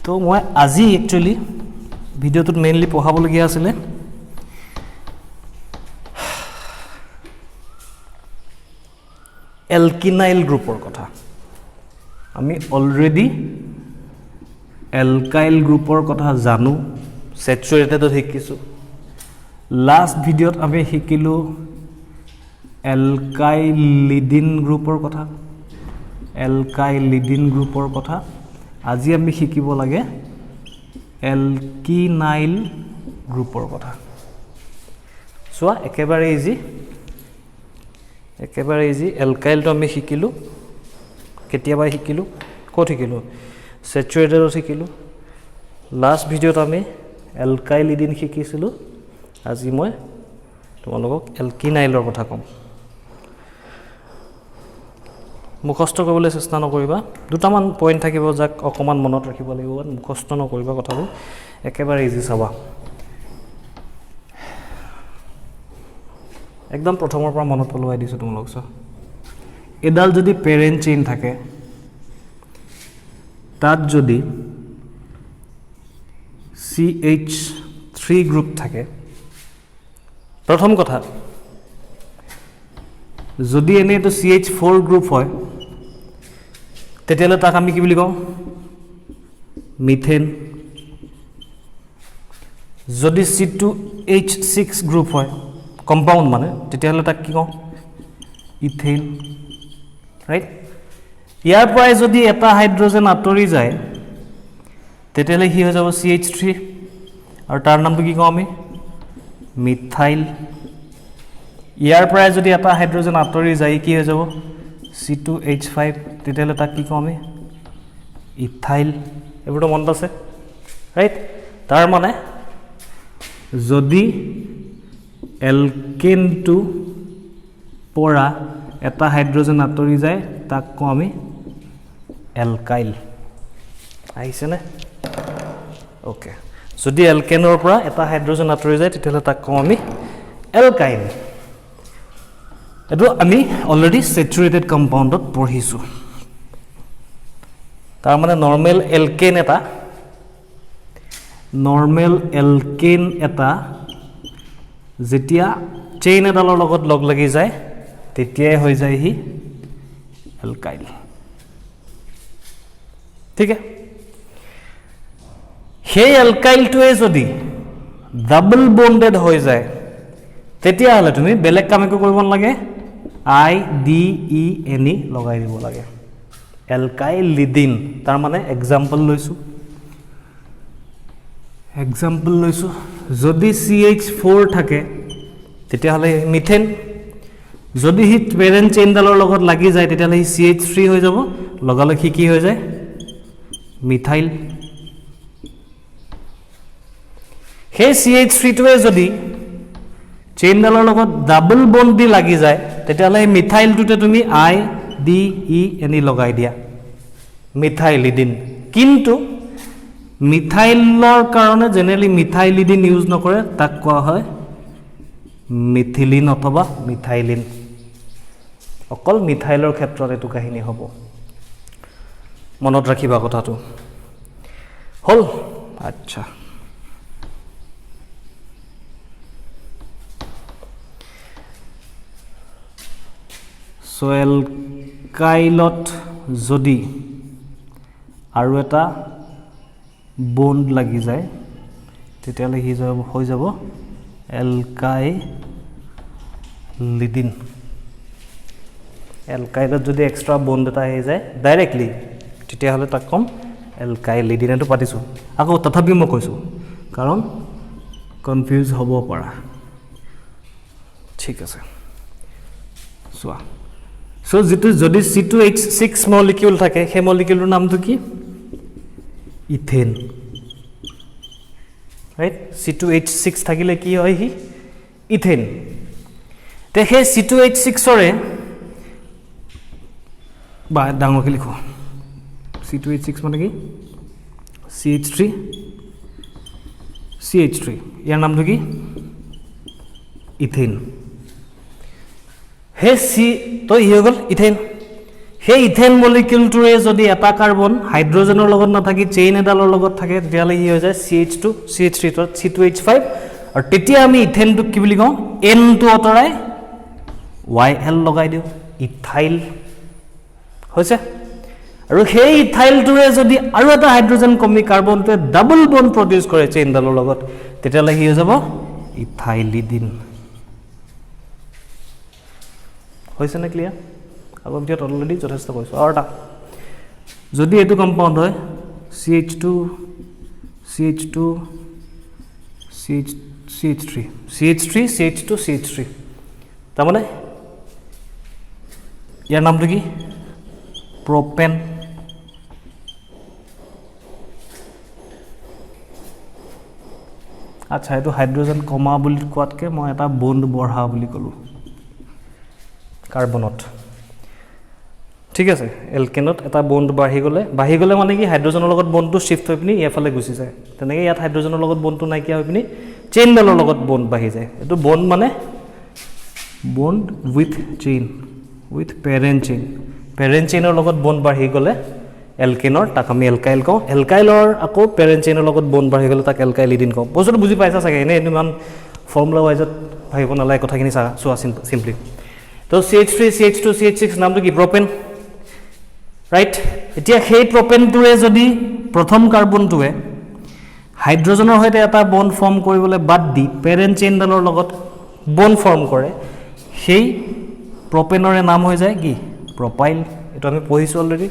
তো মই আজি একচুয়ালি ভিডিওটোত মেইনলি পঢ়াবলগীয়া আছিলে এলকিনাইল গ্ৰুপৰ কথা আমি অলৰেডি এলকাইল গ্ৰুপৰ কথা জানো স্যাচুৰেটেড শিকিছো লাষ্ট ভিডিওত আমি শিকিলো এলকাইলিডিন গ্ৰুপৰ কথা আজি আমি শিকিব লাগে এলকিনাইল গ্ৰুপৰ কথা সোয়া একেবাৰে ইজি এলকাইলটো আমি শিকিলো কেতিয়াবা শিকিলো ক'ত শিকিলো স্যাচুৰেটেড শিকিলো লাষ্ট ভিডিওত আমি এলকাইলিডিন শিকিছিলো আজি মই তোমালোকক এলকিনাইলৰ কথা কম মুখস্থ কৰিবলৈ চেষ্টা নকৰিবা দুটামান পইণ্ট থাকিব যাক অকমান মনত ৰাখিব লাগিব মুখস্থ নকৰিবা কথাবোৰ একেবাৰে ইজি চাবা একদম প্ৰথমৰ পৰা মনত পেলাই দিছো তোমালোক চা এডাল যদি পেৰেন্ট চেইন থাকে তাত যদি CH3 গ্ৰুপ থাকে প্ৰথম কথা যদি এনে তো CH4 গ্ৰুপ হয় তেতিয়ালে তাক আমি কি বুলি কওঁ মিথেন যদি C2H6 গ্ৰুপ হয় কম্পাউন্ড মানে তেতিয়ালে তাক কি কওঁ ইথেন ৰাইট ইয়াৰ পৰা যদি এটা হাইড্ৰোজেন আঁতৰি যায় তেতিয়ালে কি হৈ যাব CH3 আৰু তাৰ নামটো কি কওঁ আমি মিথাইল ইয়াৰ পৰা যদি এটা হাইড্ৰোজেন আঁতৰি যায় কি হৈ যাব C2H5 তেতিয়ালে তাক কি কওঁ আমি ইথাইল এবোৰটো মনত আছে ৰাইট তাৰ মানে যদি এলকেনটো পৰা এটা হাইড্ৰোজেন আঁতৰি যায় তাক কওঁ আমি এলকাইল আহিছে নে ওকে যদি এলকেনৰ পৰা এটা হাইড্ৰোজেন আঁতৰি যায় তেতিয়ালে তাক কওঁ আমি এলকাইল এটো আমি অলৰেডি স্যাচুৰেটেড কম্পাউণ্ডত পঢ়িছো তাৰ মানে নৰমাল এলকেন এটা যেতিয়া চেইন এডালৰ লগত লগ লাগি যায় তেতিয়াই হৈ যায় হি এলকাইল ঠিক আছে সেই এলকাইলটোৱে যদি ডাবল বন্ডেড হৈ যায় তেতিয়া হলে তুমি বেলেগ কাম একো কৰিব নালাগে IDENE লগাই দিব লাগে এলকাইলিডিন তাৰ মানে এক্সাম্পল লৈছো যদি CH4 থাকে তেতিয়া হলে মিথেন যদি হি পেৰেন্ট চেইনডালৰ লগত লাগি যায় তেতিয়া হলে CH3 হৈ যাব লগালে কি হৈ যায় মিথাইল হে CH3 টোৱে যদি চেইনডালৰ লগত ডাবল বন্ড দি লাগি যায় তেতিয়ালে মিথাইলটোতে তুমি IDENE লগাই দিয়া মিথাইলিডিন কিন্তু মিথাইলৰ কাৰণে জেনেৰেলি মিথাইলিডিন ইউজ নকৰে তাক কোৱা হয় মিথিলিন অথবা মিথাইলিন অকল মিথাইলৰ ক্ষেত্ৰত এটো কাহিনী হ'ব মনত ৰাখিবা কথাটো হল আচ্ছা সো এলকাইলত যদি আৰু এটা বন্ড লাগি যায় তেতিয়ালে হৈ যাব এলকাইলিডিন এলকাইলত যদি এক্সট্ৰা বন্ড এটা আহি যায় ডাইৰেক্টলি তেতিয়া হলে তাক কম এলকাইলিডিন এটো পাতিছো আকৌ তথাপি মই কৈছো কাৰণ কনফিউজ হ'ব পৰা ঠিক আছে সোয়া সো যেটো যদি C2H6 মলিকিউল থাকে সেই মলিকিউলৰ নামটো কি ইথেন ৰাইট C2H6 থাকিলে কি হয় হি ইথেন তে হে C2H6 ৰে বা ডাঙৰকে লিখো C2H6 মানে কি CH3 ইয়াৰ নামটো কি ইথেন হে সি তো ই হৈ গল ইথেন সেই ইথেন মলিকিউলটোৰে যদি এটা কাৰ্বন হাইড্ৰজেনৰ লগত নাথাকি চেইন এডালৰ লগত থাকে তেতিয়াহ'লে কি হৈ যায় CH2 CH3 C2H5 আৰু তেতিয়া আমি ইথেনটোক কি বুলি কওঁ N টো অতৰাই YL লগাই দিওঁ ইথাইল হৈছে আৰু সেই ইথাইলটোৰে যদি আৰু এটা হাইড্ৰজেন কমি কাৰ্বনটোৱে ডাবল বন্ড প্ৰডিউস কৰে চেইনডালৰ লগত তেতিয়াহ'লে কি হৈ যাব ইথাইলিডিন হৈছে নে ক্লিয়াৰ আগৰ ভিডিঅ'ত অলৰেডি যথেষ্ট কৈছো আৰু এটা যদি এটো কম্পাউণ্ড হয় CH2 CH2 CH3 CH3 CH2 CH3 তাৰ মানে ইয়াৰ নামটো কি propane আচ্ছা এটো হাইড্ৰোজেন কমা বুলি কোৱাতকে মই এটা বন্ড বঢ়া বুলি কলো কাৰ্বনত ঠিক আছে এলকেনত এটা বন্ড বাঢ়ি গলে মানে কি হাইড্ৰোজেনৰ লগত বন্ডটো শিফট হৈ পিনি এফালে গুচি যায় তেনেকৈ ইয়াত হাইড্ৰোজেনৰ লগত বন্ডটো নাইকিয়া হৈ পিনি চেইনডালৰ লগত বন্ড বাঢ়ি যায় এটো বন্ড মানে bond with chain with parent চেইনৰ লগত বন্ড বাঢ়ি গলে এলকেনৰ তাক আমি এলকাইল কওঁ এলকাইলৰ আকৌ পেৰেন্ট চেইনৰ লগত বন্ড বাঢ়ি গলে তাক এলকাইলিডিন কওঁ বস্তুটো বুজি পাইছা চাগে এনে ইমান ফৰ্মুলা ওয়াইজত ভাবিব নালাগে কথাখিনি চোৱা সিম্পলি তো CH3 CH2 CH6 নামটো কি প্ৰপেন ৰাইট এতিয়া সেই প্ৰপেনটোৰে যদি প্ৰথম কাৰ্বনটোৱে হাইড্ৰোজেনৰ সৈতে এটা বন্ড ফৰ্ম কৰিবলৈ বাদ দি পেৰেন্ট চেইনডালৰ লগত বন্ড ফৰ্ম কৰে সেই প্ৰপেনৰে নাম হৈ যায় কি প্ৰপাইল এটো আমি পঢ়িছো অলৰেডি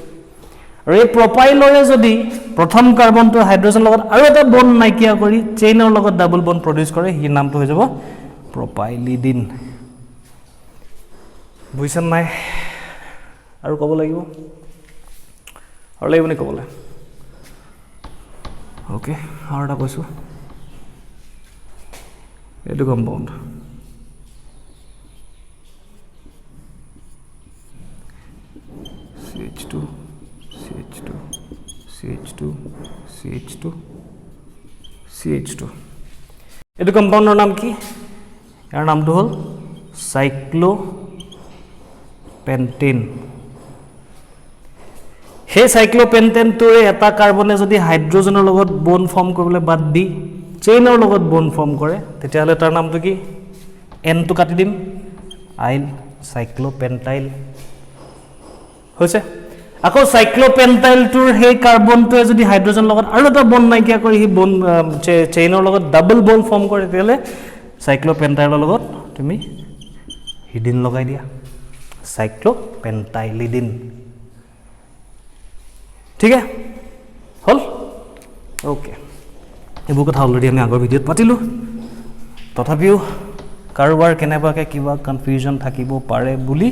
আৰু এই প্ৰপাইলৰে যদি প্ৰথম কাৰ্বনটো হাইড্ৰোজেনৰ লগত আৰু এটা বন্ড নাইকিয়া কৰি চেইনৰ লগত ডাবল বন্ড প্ৰডিউস কৰে হি নামটো হৈ যাব প্ৰপাইলিডিন বুঝছেন নাই আৰু ক'ব লাগিব আৰু লাগিবনি ক'বলৈ ওকে আৰু এটা কৈছো এটো compound CH2 CH2 CH2 CH2 CH2 এটো কম্পাউণ্ডৰ নাম কি ইয়াৰ নামটো হ'ল সাইক্লোপেন্টেন হে সাইক্লোপেন্টেনটোৰে এটা কাৰ্বনে যদি হাইড্ৰোজেনৰ লগত বন্ড ফৰ্ম কৰিবলৈ বাদ দি চেইনৰ লগত বন্ড ফৰ্ম কৰে তেতিয়াহ'লে তাৰ নামটো কি N টো কাটি দিম আইল সাইক্লোপেন্টাইল হৈছে আকৌ সাইক্লোপেন্টাইলটোৰ সেই কাৰ্বনটোৱে যদি হাইড্ৰোজেন লগত আৰু এটা বন্ড নাইকিয়া কৰি হি বন্ড চেইনৰ লগত ডাবল বন্ড ফৰ্ম কৰে তেতিয়াহ'লে সাইক্লোপেন্টাইলৰ লগত তুমি হিডিন লগাই দিয়া সাইক্লোপেন্টাইলিডিন ঠিক আছে হল ওকে এইবোৰ কথা অলৰেডি আমি আগৰ ভিডিঅ'ত পাতিলো তথাপিও কাৰোবাৰ কেনেবাকে কিবা কনফিউজন থাকিব পাৰে বুলি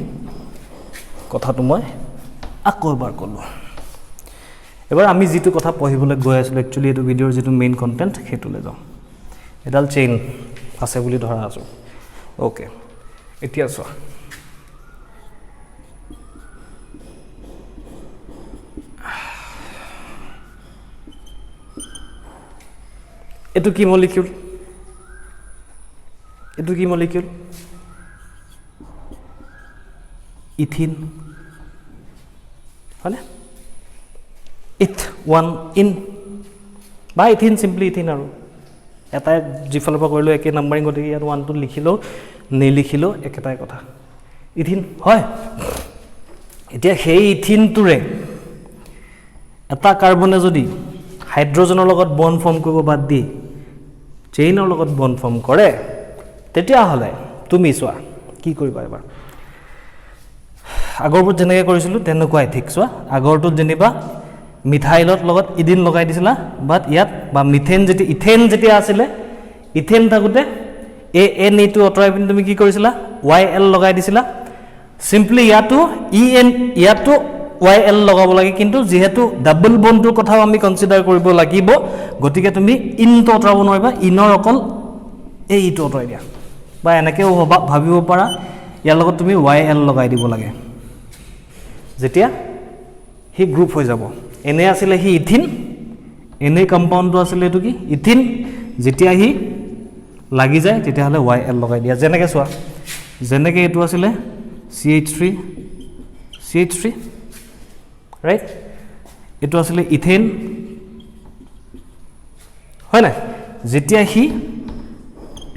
কথাটো মই আকৌ এবাৰ ক'লো এবাৰ আমি যেটো কথা পঢ়িবলৈ গৈ আছিলো একচুয়ালি এটো ভিডিঅ'ৰ যেটো মেইন কন্টেন্ট হেতুলে যাও এডাল চেইন আছে বুলি ধৰা আছো ওকে এতিয়া চোৱা এটো কি মলিকিউল ইথিন হয়নে ইথ ওয়ান ইন বা ইথিন সিম্পলি ইথিন আৰু এটা জিফালৰ পৰা কৰিলো একে নাম্বাৰিং গতি ইয়াত 1 টো লিখিলো নেলিখিলো একেটাই কথা ইথিন হয় এতিয়া সেই ইথিনটোৰে এটা কাৰ্বনে যদি হাইড্ৰোজেনৰ লগত বন্ড ফৰ্ম কৰিব বাদ দি চেইনৰ লগত বন্ড ফৰ্ম কৰে তেতিয়া হলে তুমি চোৱা কি কৰিবা এবাৰ আগৰবোৰ যেনেকৈ কৰিছিলো তেনেকুৱাই ঠিক চোৱা আগৰটো যেনিবা মিথাইলত লগত ইডিন লগাই দিছিলা বাট ইয়াত বা মিথেন যেতি ইথেন যেতিয়া আছিল ইথেন থাকুতে এন এটো অতৰাই পিন তুমি কি কৰিছিলা YL লগাই দিছিলা সিম্পলি ইয়াতো ইয়াতো YL লগাব লাগে কিন্তু যেহেতু ডাবল বন্ডৰ কথাও আমি কনসিডাৰ কৰিব লাগিব গতিকে তুমি ইন তো অতৰাব নোৱাৰিবা ইনৰ অকল এইটো অতৰাই দিয়া বা এনেকেও ভাবিব পাৰা ইয়াৰ লগত তুমি YL লগাই দিব লাগে যেতিয়া হি গ্ৰুপ হৈ যাব এনে আছিল হি ইথিন এনে কম্পাউণ্ডটো আছিল এটো কি ইথিন যেতিয়া হি লাগি যায় তেতিয়া হলে YL লগাই দিয়া যেনেকৈ চোৱা যেনেকৈ এটো আছিল CH3 ৰাইট এইটো আছিলে ইথেন হয় নাই যেতিয়া হি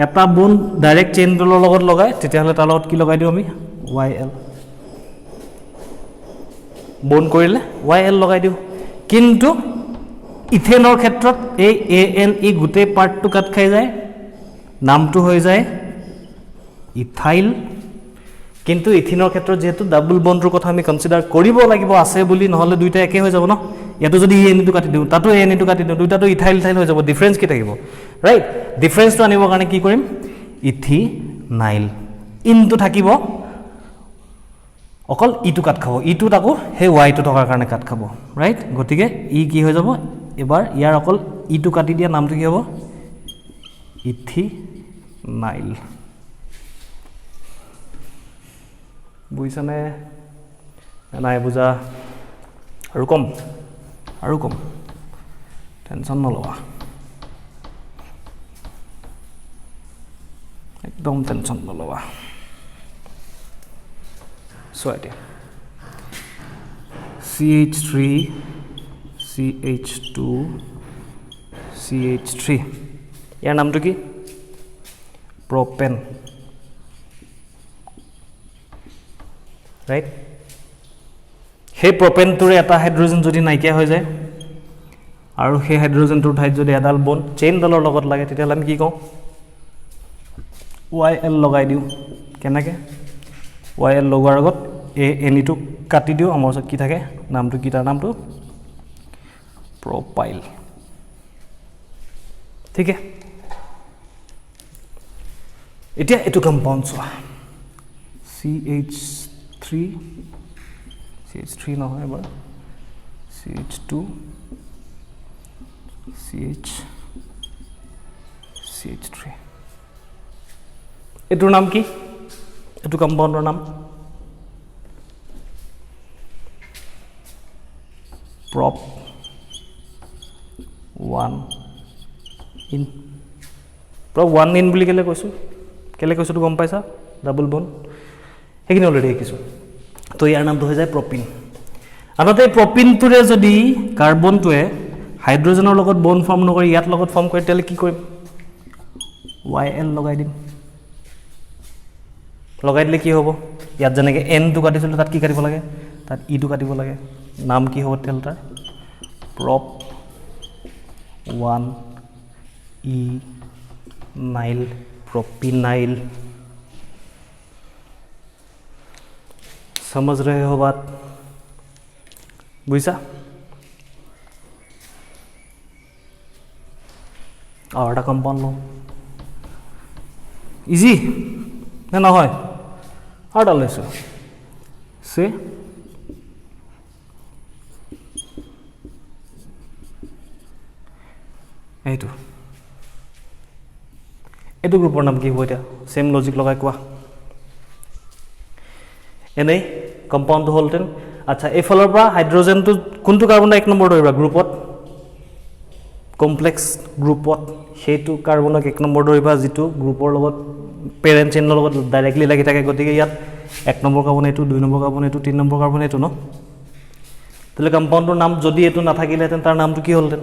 এটা বন ডাইৰেক্ট চেইনৰ লগত লগাই তেতিয়াহ'লে তাৰ লগত কি লগাই দিওঁ আমি YL বন কৰিলে YL লগাই দিওঁ কিন্তু ইথেনৰ ক্ষেত্ৰত এই ANE গোটেই পাৰ্টটো কাট খাই যায় নামটো হৈ যায় ইথাইল কিন্তু ইথিনৰ ক্ষেত্ৰত যেহেতু ডাবল বন্ডৰ কথা আমি কনসিডাৰ কৰিব লাগিব আছে বুলি নহলে দুইটা একে হৈ যাব ন ইয়াতো যদি ANE টো কাটি দিওঁ তাতো ANE টো কাটি দিওঁ দুইটাটো ইথাইল ইথাইল হৈ যাব ডিফাৰেন্স কি থাকিব ৰাইট ডিফাৰেন্সটো আনিবৰ কাৰণে কি কৰিম ইথিনাইল ইনটো থাকিব অকল ইটো কাট খাব ইটো তাকো হে y টো টকাৰ কাৰণে কাট খাব ৰাইট গতিকে ই কি হৈ যাব এবাৰ ইয়াৰ অকল ইটো কাটি দিয়া নামটো কি হ'ব ইথিনাইল বুইছানে নাই বুজা আৰু কম টেনচন নলবা একদম টেনচন নলবা so এতিয়া CH3 CH2 CH3 ইয়াৰ নামটো কি প্ৰপেন ৰাইট সেই প্ৰপেনটোৰে এটা হাইড্ৰোজেন যদি নাইকিয়া হৈ যায় আৰু সেই হাইড্ৰোজেনটোৰ ঠাইত যদি এডাল বন চেইন ডালৰ লগত লাগে তেতিয়াহ'লে আমি কি কওঁ YL লগাই দিওঁ কেনেকৈ YL লগোৱাৰ আগত ANE টো কাটি দিওঁ আমাৰ ওচৰত কি থাকে নামটো কি তাৰ নামটো প্ৰপাইল ঠিক আছে এতিয়া এটো কম্পাউণ্ড চোৱা CH3 নহয় এবাৰ CH2 CH3 এটোৰ নাম কি এটো কম্পাউণ্ডৰ নাম prop 1 in prop 1 in বুলি কেলে কৈছো তো গম পাইছা ডাবল বন হেকিনে অলৰেডি দেখিছো তো ইয়াৰ নামটো হৈ যায় প্ৰপিন আনহাতে প্ৰপিনটোৰে যদি কাৰ্বনটোৱে হাইড্ৰোজেনৰ লগত বন ফৰ্ম নকৰি ইয়াত লগত ফৰ্ম কৰে তেলে কি কৰিম YL লগাই দিম লগাই দিলে কি হ'ব ইয়াত যেনেকৈ N টো কাটিছিল তাত কি কাটিব লাগে তাত E টো কাটিব লাগে নাম কি হ'ব তেল তাৰ prop 1 E नाइल प्रोपिनाइल समझ रहे हो बात बुझा और এটা কম্পাউন্ড লো ইজি না নহয় আর ডালেছো সে এইটো এইটো গ্ৰুপৰ নাম কি হ'ব এটা সেম লজিক লগাই কোৱা এনে কম্পাউন্ড হলটেন আচ্ছা এই ফলৰ পৰা হাইড্ৰোজেন তো কোনটো কাৰ্বন এক নম্বৰ ধৰিবা গ্ৰুপত কমপ্লেক্স গ্ৰুপত সেইটো কাৰ্বনক এক নম্বৰ ধৰিবা যেটো গ্ৰুপৰ লগত পেৰেন্ট চেইনৰ লগত ডাইৰেক্টলি লাগি থাকে গতিকে ইয়াত এক নম্বৰ কাৰ্বন এইটো দুই নম্বৰ কাৰ্বন এইটো তিন নম্বৰ কাৰ্বন এইটো ন তাহলে কম্পাউন্ডৰ নাম যদি এটো নাথাকিলেতেন তাৰ নামটো কি হলতেন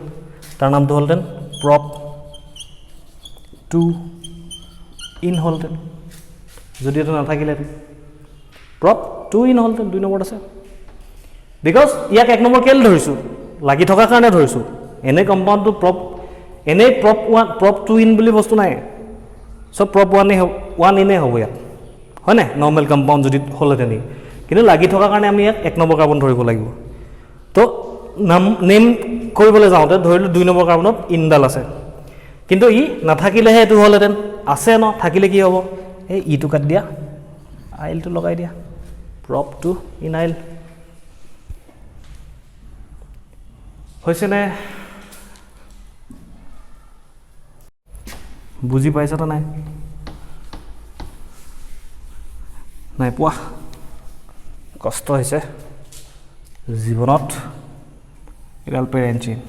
তাৰ নামটো হলতেন prop 2 in হলতেন যদি এটো নাথাকিলেতেন prop 2 in হলতেন দুই নম্বৰ আছে বিকজ ইয়াক এক নম্বৰ কেল ধৰিছো লাগি থকা কাৰণে ধৰিছো এনে কম্পাউন্ডটো prop 2 in বুলি বস্তু নাই সব prop 1 in হ'ব ইয়াত হয় না নরমাল কম্পাউন্ড যদি হলতেন কিন্তু লাগি থকা কাৰণে আমি ইয়াক এক নম্বৰ কাৰ্বন ধৰিব লাগিব তো নাম নেম কৰিবলৈ যাওঁতে ধৰিলো দুই নম্বৰ কাৰ্বনত ইনডাল আছে কিন্তু ই নাথাকিলেহে এটো হলতেন আছে ন থাকিলে কি হ'ব এই ইটো কাট দিয়া আইল টো লগাই দিয়া prop 2 ইনাইল হৈছে নে বুজি পাইছা তা নাই নাই পোৱা কষ্ট হৈছে জীৱনত এডাল পেৰেন্ট চেইন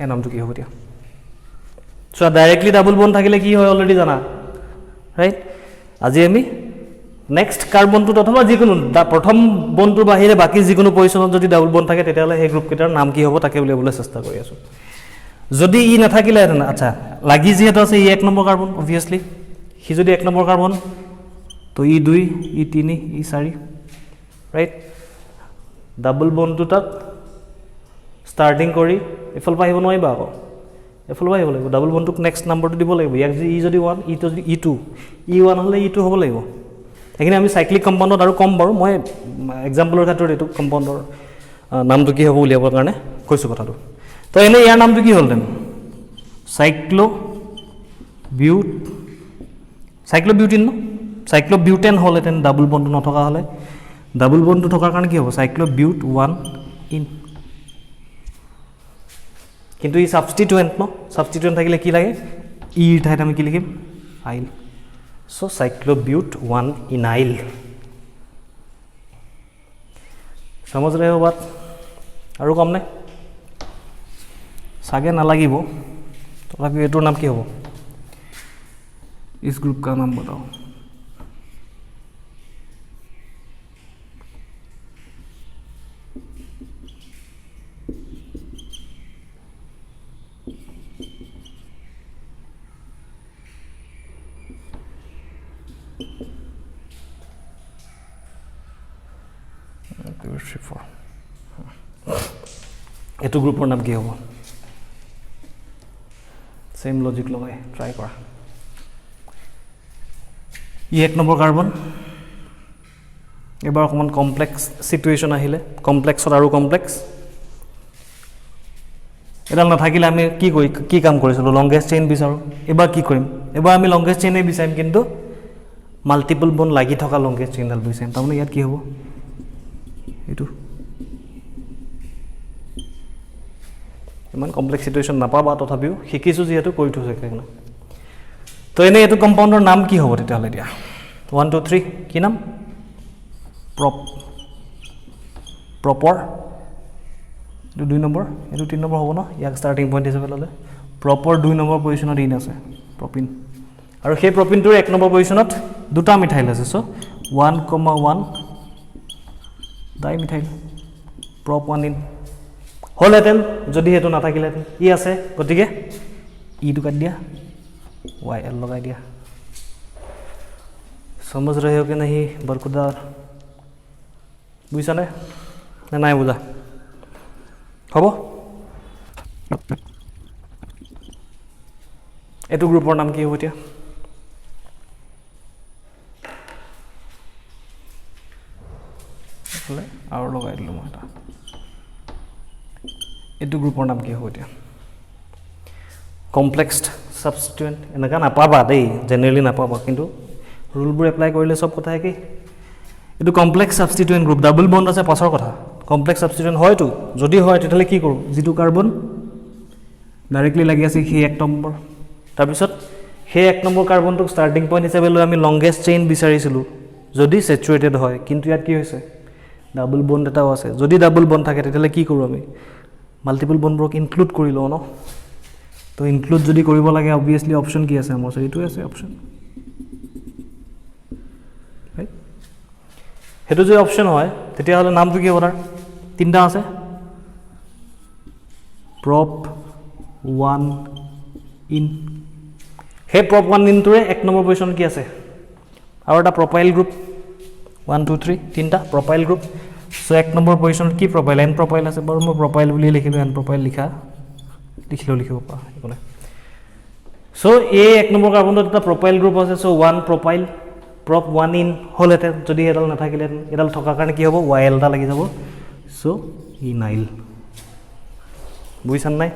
এ নামটো কি হ'ব দিয়া চ' ডাইৰেক্টলি ডাবল বন্ড থাকিলে কি হয় অলৰেডি জানা ৰাইট আজি আমি নেক্সট কাৰ্বনটোত অথবা যিকোনো প্ৰথম বন্ডটোৰ বাহিৰে বাকী যিকোনো পজিশ্যনত যদি ডাবল বন্ড থাকে তেতিয়াহ'লে সেই গ্ৰুপকেইটাৰ নাম কি হ'ব তাকে উলিয়াবলৈ চেষ্টা কৰি আছোঁ যদি ই নাথাকিলেহেঁতেন আচ্ছা লাগি যিহেতু আছে ই 1 নম্বৰ কাৰ্বন অবভিয়াছলি সি যদি 1 নম্বৰ কাৰ্বন তো ই 2 ই 3 ই 4 ৰাইট ডাবল বন্ডটো তাত ষ্টাৰ্টিং কৰি এফাল পৰা আহিব নোৱাৰিবা আকৌ এফাল পৰা আহিব লাগিব ডাবল বন্ডটোক নেক্সট নম্বৰটো দিব লাগিব ইয়াক যদি ই যদি 1 ই তো যদি ই 2 ই 1 হ'লে ই 2 হ'ব লাগিব এইখিনি আমি সাইক্লিক কম্পাউণ্ডত আৰু কম বাৰু মই এক্সাম্পলৰ ক্ষেত্ৰত এইটো কম্পাউণ্ডৰ নামটো কি হ'ব উলিয়াবৰ কাৰণে কৈছোঁ কথাটো তো এনে ইয়াৰ নামটো কি হ'ল দেন সাইক্লোবিউটিন ন সাইক্লোবিউটেন হ'লহেঁতেন ডাবল বন্ডটো নথকা হ'লে ডাবল বন্ডটো থকাৰ কাৰণে কি হ'ব সাইক্লোবিউট 1 ইন কিন্তু ই সাবষ্টিটুৱেণ্ট ন সাবষ্টিটুৱেণ্ট থাকিলে কি লাগে ইৰ ঠাইত আমি কি লিখিম আইল চ' সাইক্লোবিউট 1 ইনাইল समझ रहे हो बात আৰু কম নে চাগে নালাগিব তথাপি এইটোৰ নাম কি হ'ব इस ग्रुप का नाम बताओ এইটো গ্ৰুপৰ নাম কি হ'ব সেম লজিক লগাই ট্ৰাই কৰা ই 1 নম্বৰ কাৰ্বন এবাৰ অকমান কমপ্লেক্স সিচুৱেশ্যন আহিলে কমপ্লেক্সত আৰু কমপ্লেক্স এডাল নাথাকিলে আমি কি কাম কৰিছিলোঁ লংগেষ্ট চেইন বিচাৰোঁ এবাৰ কি কৰিম এবাৰ আমি লংগেষ্ট চেইনে বিচাৰিম কিন্তু মাল্টিপল বন্ড লাগি থকা লংগেষ্ট চেইনডাল বিচাৰিম তাৰমানে ইয়াত কি হ'ব এইটো ইমান কমপ্লেক্স সিচুৱেশ্যন নাপাবা তথাপিও শিকিছোঁ যিহেতু কৰি থৈছোঁ সেইকাৰণে তো এনেই এইটো কম্পাউণ্ডৰ নাম কি হ'ব তেতিয়াহ'লে এতিয়া 1 2 3 কি নাম প্ৰপাৰ এইটো 2 নম্বৰ এইটো 3 নম্বৰ হ'ব ন ইয়াক ষ্টাৰ্টিং পইণ্ট হিচাপে ল'লে প্ৰপাৰ 2 নম্বৰ পজিশ্যনত ইন আছে প্ৰপিন আৰু সেই প্ৰপিনটোৰ 1 নম্বৰ পজিশ্যনত দুটা মিথাইল আছে চ' 1,1 ডাই মিথাইল প্ৰপ 1 ইন হ'লহেঁতেন যদি সেইটো নাথাকিলেহেঁতেন ই আছে গতিকে ইটো কাটি দিয়া वाई एल लगा दिया समझ रहे हो कि नहीं बरकुदार बुझा ने ना बुझा हम ये ग्रुपर नाम कि इतना और लगा दिल मैं ये ग्रुपर नाम कि इतना कम्प्लेक्स সাবষ্টিটুৱেণ্ট এনেকা নাপাবা দেই জেনেৰেলি নাপাবা কিন্তু ৰুলবোৰ এপ্লাই কৰিলে সব কথা একেই এইটো কমপ্লেক্স সাবষ্টিটুৱেণ্ট গ্ৰুপ ডাবল বন্ড আছে পাছৰ কথা কমপ্লেক্স সাবষ্টিটুৱেণ্ট হয়তো যদি হয় তেতিয়াহ'লে কি কৰোঁ যিটো কাৰ্বন ডাইৰেক্টলি লাগি আছে সেই 1 নম্বৰ তাৰপিছত সেই 1 নম্বৰ কাৰ্বনটোক ষ্টাৰ্টিং পইণ্ট হিচাপে লৈ আমি লংগেষ্ট চেইন বিচাৰিছিলোঁ যদি সেচুৰেটেড হয় কিন্তু ইয়াত কি হৈছে ডাবল বন্ড এটাও আছে যদি ডাবল বন্ড থাকে তেতিয়াহ'লে কি কৰোঁ আমি মাল্টিপল বন্ডবোৰক ইনক্লুড কৰি লওঁ ন তো ইনক্লুড যদি কৰিব লাগে অবভিয়াছলি অপশ্যন কি আছে আমাৰ এইটোৱে আছে অপশ্যন ৰাইট সেইটো যদি অপশ্যন হয় তেতিয়াহ'লে নামটো কি হ'ব তাৰ তিনিটা আছে প্ৰপ 1 ইন সেই প্ৰপ 1 ইনটোৰে 1 নম্বৰ পজিশ্যন কি আছে আৰু এটা প্ৰপাইল গ্ৰুপ 1 2 3 তিনিটা প্ৰপাইল গ্ৰুপ চ' 1 নম্বৰ পজিশ্যনত কি প্ৰপাইল এন প্ৰপাইল আছে বাৰু মই প্ৰপাইল বুলি লিখিলোঁ এন প্ৰপাইল লিখিব পৰা একো নাই চ' এই 1 নম্বৰ কাৰ্বনটোত এটা প্ৰপাইল গ্ৰুপ আছে চ' 1 প্ৰপাইল প্ৰপ 1 ইন হ'লহেঁতেন যদি এডাল নাথাকিলেহেঁতেন এডাল থকাৰ কাৰণে কি হ'ব ৱাই এল এটা লাগি যাব চ' ইনাইল বুজিছান নাই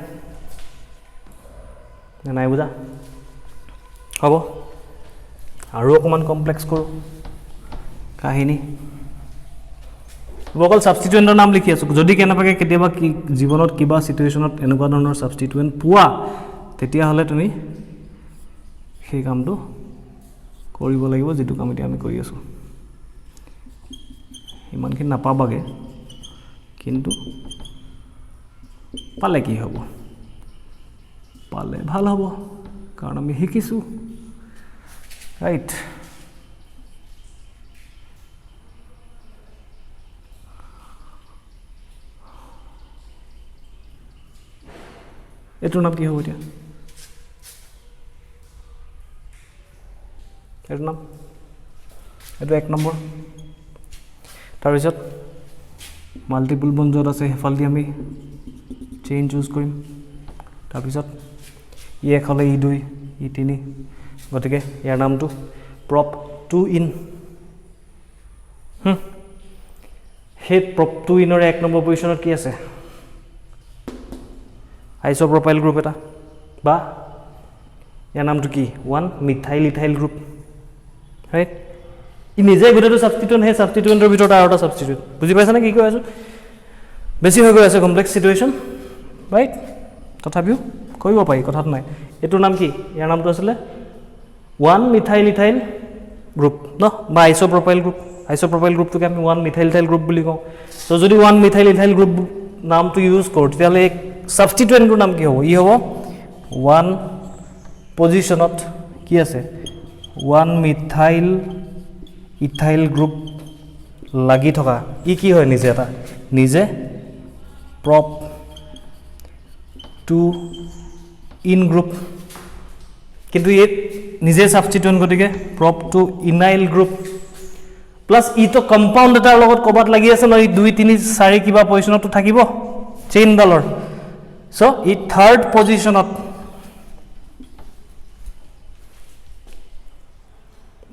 নাই বুজা হ'ব আৰু অকণমান কমপ্লেক্স কৰোঁ কাহিনী অকল সাবষ্টিটুৱেণ্টৰ নাম লিখি আছোঁ যদি কেনেবাকৈ কেতিয়াবা কি জীৱনত কিবা চিটুৱেশ্যনত এনেকুৱা ধৰণৰ সাবষ্টিটুৱেণ্ট পোৱা তেতিয়াহ'লে তুমি সেই কামটো কৰিব লাগিব যিটো কাম এতিয়া আমি কৰি আছোঁ ইমানখিনি নাপাবাগৈ কিন্তু পালে কি হ'ব পালে ভাল হ'ব কাৰণ আমি শিকিছো ৰাইট এটোৰ নাম কি হ'ব এতিয়া এটোৰ নাম এটো 1 নম্বৰ তাৰপিছত মাল্টিপল বন্ড য'ত আছে হেফালদি আমি চেইন চুজ কৰিম তাৰপিছত ই এক হ'লে ই দুই ই তিনি গতিকে ইয়াৰ নামটো প্ৰপ 2 ইন সেই প্ৰপ 2 ইনৰ 1 নম্বৰ পজিশনত কি আছে আইসোপ্ৰোপাইল গ্ৰুপ এটা বা ইয়াৰ নামটো কি 1 মিথাইল ইথাইল গ্ৰুপ ৰাইট ই নিজে গোটেটো সাবস্টিটিউয়েন্ট হে সাবস্টিটিউয়েন্টৰ ভিতৰত আৰু এটা সাবস্টিটিউয়েন্ট বুজি পাইছা নে কি কৈ আছো বেছি হৈ গৈ আছে কমপ্লেক্স সিচুৱেচন ৰাইট তথাপিও কৰিব পাৰি কথাত নাই এটোৰ নাম কি ইয়াৰ নামটো আছিল 1 মিথাইল ইথাইল গ্ৰুপ ন বা আইসোপ্ৰোপাইল গ্ৰুপটোকে আমি 1 মিথাইল ইথাইল গ্ৰুপ বুলি কওঁ তো যদি 1 মিথাইল ইথাইল গ্ৰুপ নামটো ইউজ কৰো তেতিয়ালে সাবস্টিটিউয়েন্টৰ নাম কি হ'ব ই হ'ব 1 পজিশনত কি আছে 1 মিথাইল ইথাইল গ্ৰুপ লাগি থকা ই কি হয় নিজে এটা নিজে প্ৰপ 2 ইন গ্ৰুপ কিন্তু ই নিজে সাবস্টিটিউয়েন্ট গতিকে প্ৰপ 2 ইনাইল গ্ৰুপ প্লাস ই তো কম্পাউন্ড এটাৰ লগত কবাত লাগি আছে ন ই 2 3 4 কিবা পজিশনত থাকিব চেইন ডালৰ সো ই থার্ড পজিশনত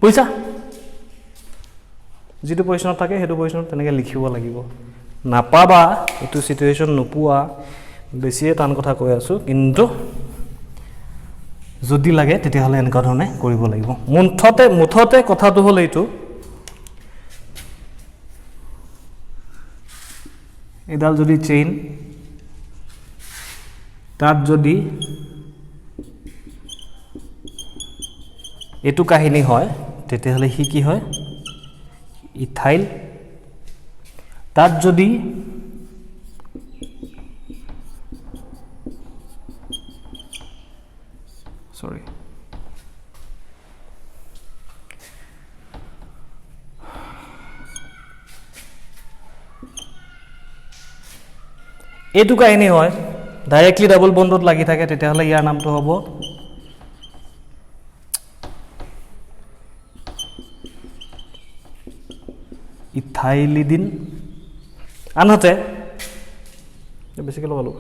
বুঝা যেটো পজিশনত থাকে হেতু পজিশনত তেনেকে লিখিব লাগিব নাপাবা এটো সিচুৱেচন নোপোৱা বেছিয়ে টান কথা কৈ আছো কিন্তু যদি লাগে তেতিয়া হলে এনেকা ধৰণে কৰিব লাগিব মুঠতে কথাটো হল এইটো এডাল যদি চেইন তাত যদি এটু কাহিনী হয় তেতিয়াহলে হি কি হয় ইথাইল তাত যদি সরি এটু কাহিনী হয় ডাইরেক্টলি ডাবল বন্ডত লাগি থাকে তেতিয়াহলে ইয়াৰ নামটো হ'ব ইথাইলিডিন আনহাতে বেসিক্যালি লগালো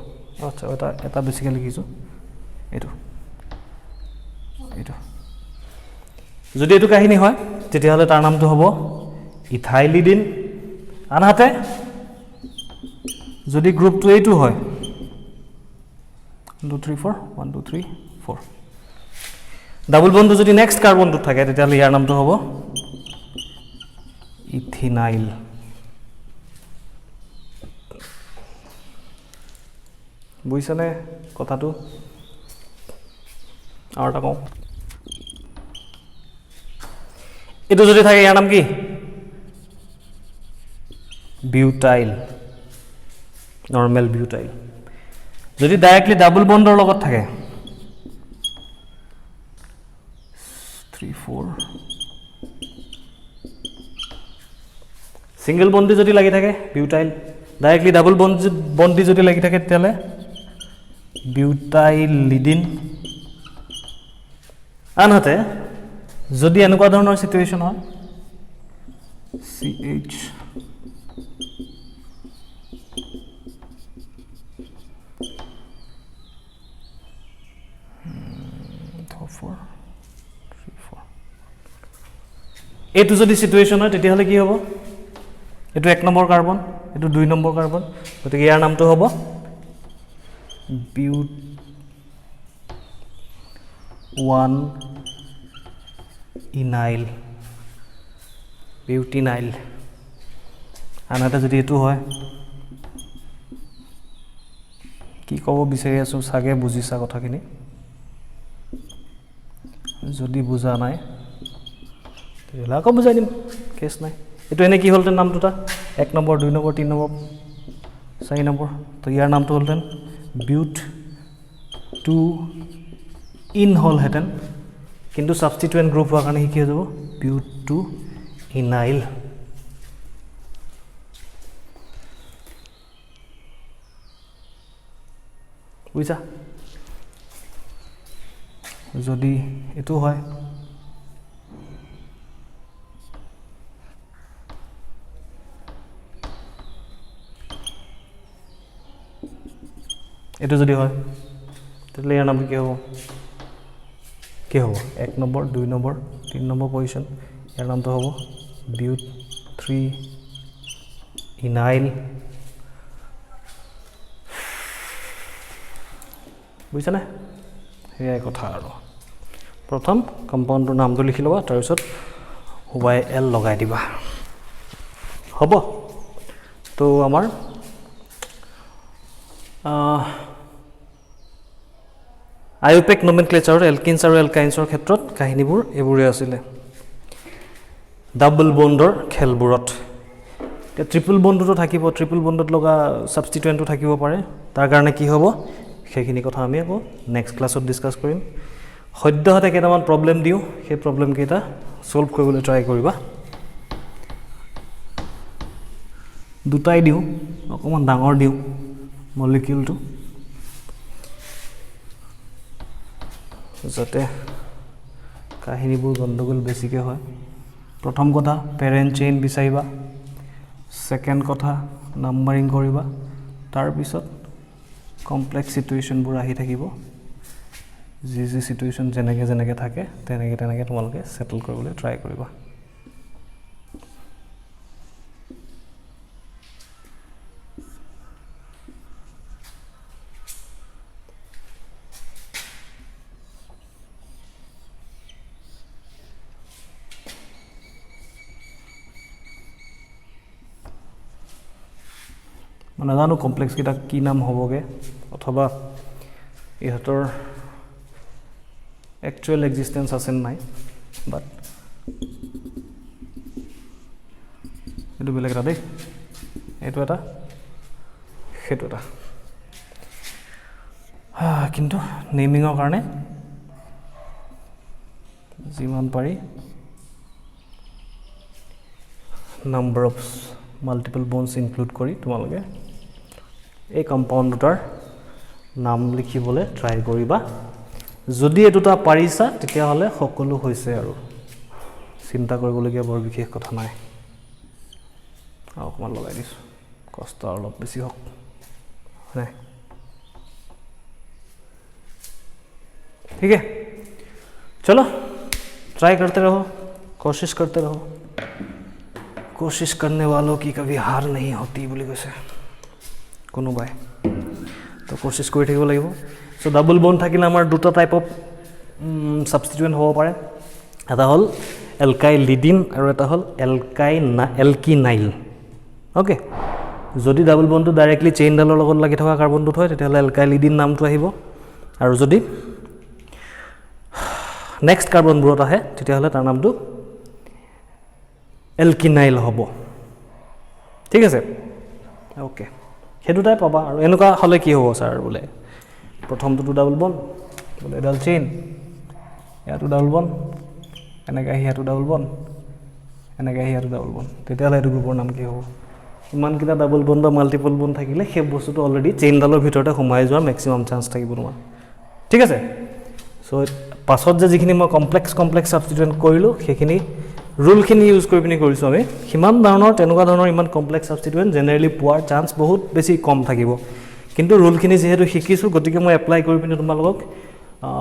আচ্ছা এটা বেসিক্যালি লিখিছো এটো যদি এটু কাহিনী হয় তেতিয়াহলে তাৰ নামটো হ'ব ইথাইলিডিন আনহাতে যদি গ্ৰুপটো এইটো হয় 1 2 3 4 1 2 3 4 ডাবল বন্ড যদি নেক্সট কার্বনটো থাকে তেতিয়াহলে ইয়াৰ নামটো হ'ব ইথিনাইল বুঝছানে কথাটো আৰু এটা কওঁ এটো যদি থাকে ইয়াৰ নাম কি বিউটাইল নৰমাল বিউটাইল যদি ডাইৰেক্টলি ডাবল বন্ডৰ লগত থাকে 3 4 সিঙ্গেল বন্ডি যদি লাগি থাকে বিউটাইল ডাইরেক্টলি ডাবল বন্ডি যদি লাগি থাকে তেতিয়ালে বিউটাইলিডিন আনহাতে যদি এনেকুৱা ধৰণৰ সিচুৱেচন হয় CH 4 3 4 এটো যদি সিচুৱেচন হয় তেতিয়াহলে কি হ'ব এটো 1 নম্বৰ কাৰ্বন এটো 2 নম্বৰ কাৰ্বন গতিকে ইয়াৰ নামটো হ'ব বিউট 1 ইনাইল বিউটিনাইল আনহাতে যদি এটো হয় কি ক'ব বিচাৰি আছো সাগে বুজিছা কথাখিনি যদি বুজা নাই তেতিয়াহলে আকৌ বুজাই দিম কেছ নাই এটো এনে কি হলতেন নাম দুটা 1 নম্বৰ 2 নম্বৰ 3 নম্বৰ 4 নম্বৰ তো ইয়াৰ নামটো হলতেন বিউট 2 ইন হ'লহেঁতেন কিন্তু ছাবষ্টিটুৱেণ্ট গ্ৰুপ হোৱাৰ কাৰণে কি হৈ যাব বিউটো ইনাইল বুজিছা যদি এইটো হয় এইটো যদি হয় তেতিয়াহ'লে ইয়াৰ নাম কি হ'ব 1 নম্বৰ 2 নম্বৰ 3 নম্বৰ পজিশ্যন ইয়াৰ নামটো হ'ব বিউট 3 ইনাইল বুজিছানে সেয়াই কথা আৰু প্ৰথম কম্পাউণ্ডৰ নামটো লিখি ল'বা তাৰপিছত YL লগাই দিবা হ'ব তো আমাৰ আইউপেক নমেনক্লেচাৰৰ এলকিনছ আৰু এলকাইনছৰ ক্ষেত্ৰত কাহিনীবোৰ এইবোৰে আছিলে ডাবল বণ্ডৰ খেলবোৰত এতিয়া ট্ৰিপল বণ্ডটো থাকিব ট্ৰিপল বণ্ডত লগা ছাবষ্টিটুৱেণ্টটো থাকিব পাৰে তাৰ কাৰণে কি হ'ব সেইখিনি কথা আমি আকৌ নেক্সট ক্লাছত ডিছকাছ কৰিম সদ্যহতে কেইটামান প্ৰব্লেম দিওঁ সেই প্ৰব্লেমকেইটা ছল্ভ কৰিবলৈ ট্ৰাই কৰিবা দুটাই দিওঁ অকণমান ডাঙৰ দিওঁ মলিকিউলটো যাতে কাহিনীবোৰ গণ্ডগোল বেছিকৈ হয় প্ৰথম কথা পেৰেণ্ট চেইন বিচাৰিবা ছেকেণ্ড কথা নাম্বাৰিং কৰিবা তাৰপিছত কমপ্লেক্স চিটুৱেশ্যনবোৰ আহি থাকিব যি চিটুৱেশ্যন যেনেকৈ থাকে তেনেকৈ তোমালোকে ছেটেল কৰিবলৈ ট্ৰাই কৰিবা মই নাজানো কমপ্লেক্সকেইটা কি নাম হ'বগৈ অথবা ইহঁতৰ একচুৱেল এক্সিষ্টেঞ্চ আছে নাই বাট এইটো বেলেগ এটা দেই এইটো এটা সেইটো এটা কিন্তু নেমিঙৰ কাৰণে যিমান পাৰি number of multiple bones include কৰি তোমালোকে এই কম্পাউণ্ড দুটাৰ নাম লিখিবলৈ ট্ৰাই কৰিবা যদি এই দুটা পাৰিছা তেতিয়াহ'লে সকলো হৈছে আৰু চিন্তা কৰিবলগীয়া বৰ বিশেষ কথা নাই অকণমান লগাই দিছোঁ কষ্ট অলপ বেছি হওক হয় ठीक है चलो ट्राई करते रहो कोशिश करते रहो कोशिश करने वालों की कभी हार नहीं होती बोली कैसे कोनोबाय तो कोशिश কৰি থাকিব লাগিব সো ডাবল বন্ড থাকিলে আমাৰ দুটা টাইপ অফ সাবস্টিটিউয়েন্ট হ'ব পাৰে এটা হল এলকাইলিডিন আৰু এটা হল এলকিনাইল ওকে যদি ডাবল বন্ডটো ডাইৰেক্টলি চেইন ডালৰ লগত লাগি থকা কাৰ্বনটো হয় তেতিয়াহলে এলকাইলিডিন নামটো আহিব আৰু যদি নেক্সট কাৰ্বনবোৰত আহে তেতিয়াহলে তাৰ নামটো এলকিনাইল হ'ব ঠিক আছে ওকে হেতুটাই পাবা আৰু এনেকুৱা হলে কি হ'ব স্যাৰ বোলে প্ৰথমটো ডাবল বন্ড বোলে এডাল চেইন ইয়াটো ডাবল বন্ড এনেকৈ ইয়াটো ডাবল বন্ড এনেকৈ ইয়াটো ডাবল বন্ড তেতিয়াহলে এইটো গ্ৰুপৰ নাম কি হ'ব ইমান কিটা ডাবল বন্ড বা মাল্টিপল বন্ড থাকিলে সেই বস্তুটো অলৰেডি চেইন ডালৰ ভিতৰতে সোমাই যোৱাৰ ম্যাক্সিমাম চান্স থাকিব তোমাৰ ঠিক আছে সো পাছত যে যিখিনি মই কমপ্লেক্স সাবস্টিটিউয়েন্ট কৰিলো সেইখিনি ৰুলখিনি ইউজ কৰি পিনি কৰিছো আমি হিমান ধৰণৰ তেনেকুৱা ধৰণৰ ইমান কমপ্লেক্স সাবস্টিটিউয়েন্ট জেনাৰেলি পোৱাৰ চান্স বহুত বেছি কম থাকিব কিন্তু ৰুলখিনি যেহেতু শিকিছো গতিকে মই এপ্লাই কৰি পিনি তোমালোকক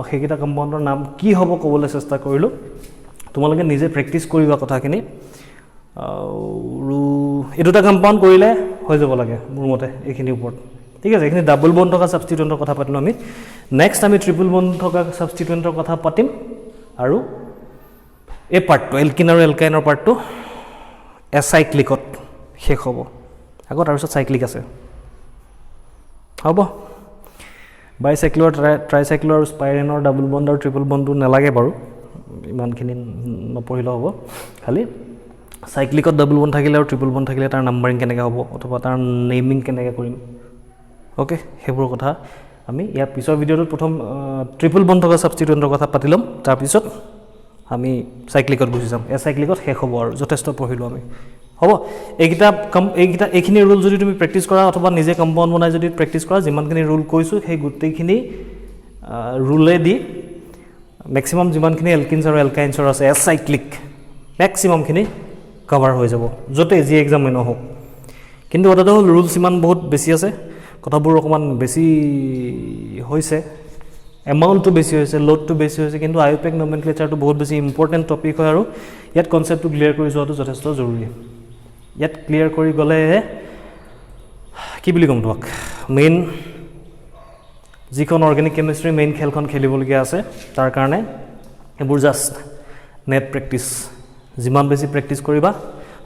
সেইকেইটা কম্পাউণ্ডৰ নাম কি হ'ব ক'বলৈ চেষ্টা কৰিলো তোমালোকে নিজে প্ৰেক্টিস কৰিবা কথাখিনি আৰু এই দুটা কম্পাউণ্ড কৰিলে হৈ যাব লাগে মোৰ মতে এইখিনি ওপৰত ঠিক আছে এইখিনি ডাবল বন্ড থকা সাবস্টিটিউয়েন্টৰ কথা পাতিলো আমি নেক্সট আমি ট্ৰিপল বন্ড থকা সাবস্টিটিউয়েন্টৰ কথা পাতিম আৰু এই পাৰ্টটো এলকিন আৰু এলকাইনৰ পাৰ্টটো এসাইক্লিকত শেষ হ'ব আগত আৰু সাইক্লিক আছে হ'ব বাইসাইক্লিকৰ ট্ৰাইসাইক্লিক আৰু স্পাইৰেনৰ ডাবল বন্ড আৰু ট্ৰিপল বন্ডটো নালাগে বাৰু ইমানখিনি নপঢ়িলে হ'ব খালি সাইক্লিকত ডাবল বন্ড থাকিলে আৰু ট্ৰিপল বন্ড থাকিলে তাৰ নাম্বাৰিং কেনেকৈ হ'ব অথবা তাৰ নেমিং কেনেকৈ কৰিম ওকে সেইবোৰ কথা আমি ইয়াৰ পিছৰ ভিডিঅ'টোত প্ৰথম ট্ৰিপল বন্ড থকা সাবস্টিটুয়েন্টৰ কথা পাতি ল'ম তাৰ পিছত আমি সাইক্লিকত গুচি যাম সাইক্লিকত শেষ হ'ব আৰু যথেষ্ট পঢ়িলো আমি হ'ব এইখিনি ৰুল যদি তুমি প্ৰেক্টিছ কৰা অথবা নিজে কম্পাউণ্ড বনাই যদি প্ৰেক্টিছ কৰা যিমানখিনি ৰুল কৈছোঁ সেই গোটেইখিনি ৰুলে দি মেক্সিমাম যিমানখিনি এলকিনছ আৰু এলকাইনছৰ আছে সাইক্লিক মেক্সিমামখিনি কভাৰ হৈ যাব য'তে যি এক্সামে নহওক কিন্তু কথাটো হ'ল ৰুলছ ইমান বহুত বেছি আছে কথাবোৰ অকণমান বেছি হৈছে এমাউণ্টটো বেছি হৈছে লোডটো বেছি হৈছে কিন্তু আইউপেক নমেনক্লেচাৰটো বহুত বেছি ইম্পৰ্টেণ্ট টপিক হয় আৰু ইয়াত কনচেপ্টটো ক্লিয়াৰ কৰি যোৱাটো যথেষ্ট জৰুৰী ইয়াত ক্লিয়াৰ কৰি গ'লে কি বুলি ক'ম তোমাক মেইন যিখন অৰ্গেনিক কেমিষ্ট্ৰি মেইন খেলখন খেলিবলগীয়া আছে তাৰ কাৰণে এইবোৰ জাষ্ট নেট প্ৰেক্টিছ যিমান বেছি প্ৰেক্টিছ কৰিবা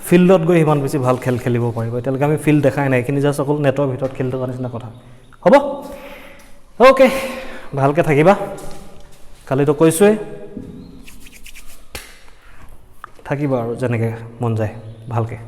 ফিল্ডত গৈ সিমান বেছি ভাল খেল খেলিব পাৰিব এতিয়ালৈকে আমি ফিল্ড দেখাই নাই এইখিনি জাষ্ট অকল নেটৰ ভিতৰত খেলি থকা নিচিনা কথা হ'ব অ'কে ভালকৈ থাকিবা কালিতো কৈছোঁৱেই থাকিবা আৰু যেনেকৈ মন যায় ভালকৈ